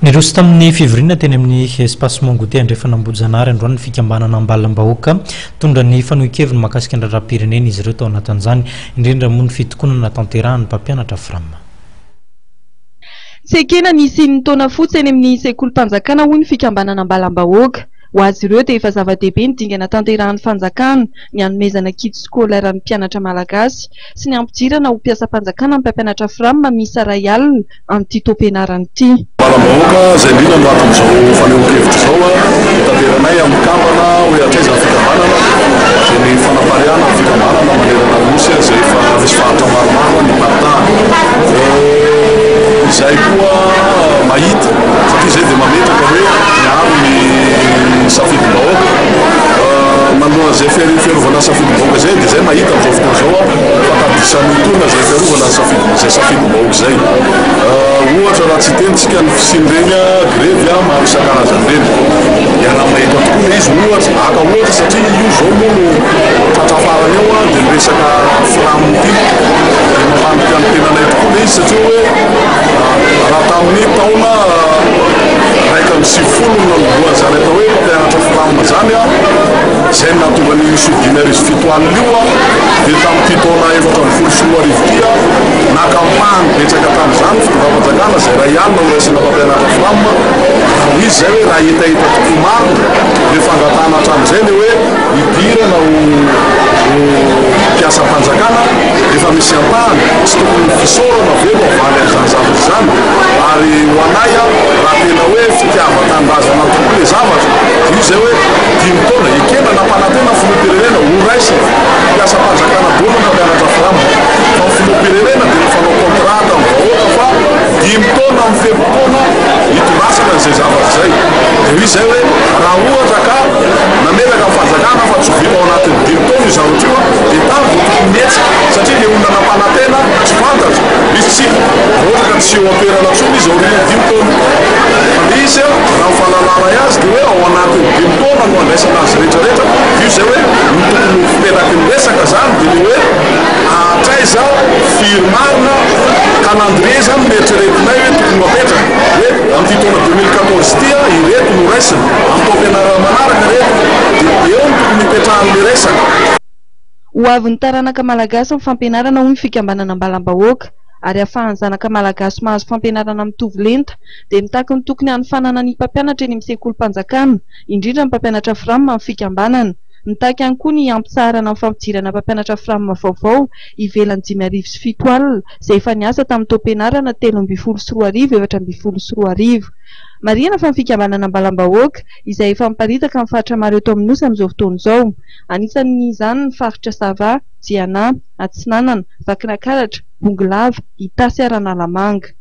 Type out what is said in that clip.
Niroso tamin'ny fivoriana teny amin'ny espace Mongoté andrefa Nambojanary androany fikambanana ambalam-bahoaka tondra ny fanohikeviny mahakasika ny raharaham-pirenena izy ireo tao anatin'izany indrindra moa ny fitokonana tamterahany mpampianatra frama. Sekena nisy ny taona fotsiny amin'ny sekolim-panjakana hoy ny fikambanana ambalam-bahoaka. Ho azy ireo dia efa zava-dehibe ny dingana tanterahan'ny fanjakana, ny hanomezana kit skolaira ny mpianatra malagasy sy ny ampijirana ho mpiasam-panjakana amin'ny mpampianatra frama misa ray alina amin'ity taom-pianarana ity. Ambalam-bahoaka izay indrindra no atin'izao faneho-kevitra izao tanteranay amin'ny kambana hoe hatraiza ny fikambanana izay ny fanapariana ny fikambanana manerana nosy izay efa misy faritra maromaro ny partana izay koa mahita satria izay dia mametraka hoe miaro ny safidim-bahoaka manoloana izay fiarovana safidim-bahoaka izay dia izay mahita amin'izao fotoana izao fakadisan'ny tona izay fiarovana izay safidim-bahoaka izay ohatra raha tsy tenitsika ny fisindrena grevy maro isan-karazany reny iara-mahita tokoa le izy ohatra aka ohatra satria io zao moa no tratrafarany eo dia miresaka filamity dia mamantika ny tenanay tokoa le izy satria hoe raha tamin'ny taona raika amby sivifolo no nanomboany zany atao hoe mpampianatra filamina zany izay nahatonga ny sodimy arivo fito alina io dia tamin'ity taona efatra amby folo sy roa arivo ity nakampahany betsaka tamin'izany fitaovam-panjakana izay ray alina no raisina mpampianatra filamina izy zay hoe raha hitahita tokoa maro dia fangatana hatramin'izay le hoe hidirana ho mpiasam-panjakana efa misy ampahany tsy tokony fisaorana velo avaly an'izany zavatra izany ary ho anay raha tena hoe fitiavan-tanindrazana tokoa le zavatra io izay hoe dimy taona ekena nampanantena filoham-pirenena ho raisina mpiasam-panjakana dolo mpampianatra frama fa filoham-pirenena dia mifanao kontrata amin'ny vahoaka fa dimy taona amin'ny fepon-taona hitondrasana izay zavatra izay dia io izay hoe raha ohatra ka namelaka amin'ny fanjakana fa tsy vita ao anatin'ny dimy taona io zavatra io dia tany vao tokony mietsika satria le olona nampanantena tsy fantatra misy tsika ohatra ka tsy eo am-toerana tsony izy ao rina dimy taona fa izy raha mifahalalana azy dia hoe ao anatin'ny dimy taona no andraisana azy rehetrarehetra io izay hoe ny tokony fiteraky ny resaka zany dia le hoe atraiza firmarina calendrier zany mieritrretinay hoe tokony mapetraka hoe amin'ity taona 2014 ity ireto no raisina amin'ny taom-pianarana manaraka reto dia eo no tokony hipetrahan'le resaka. Ho avin'ny taranaka malagasy amin'ny fampianarana hoy ny fikambanana ambalam-bahoaka ary ahafahan'ny zanaka malagasy mahazo fampianarana mitovy lenta dia mitaky ny tokony hanofanana ny mpampianatra eny amin'ny sekolim-panjakana indrindra ny mpampianatra frama amin'ny fikambanana. Mitaky ihany koa ny ampitsarana amin'ny fampijirana mpampianatra frama vaovao ivelan'ny 5,7 alina izay efa niasa tamin'ny taom-pianarana 13,4 14,4. Marihana fa ny fikambanana ambalam-bahoaka izay efa miparitaka amin'ny faritra maro eto amin'ny nosy amin'izao fotoana izao. Anisan'izany ny faritra Sava, Jiana, Atsinanana, Vakinakaratra, Bongolava, Itasy ary Analamanga.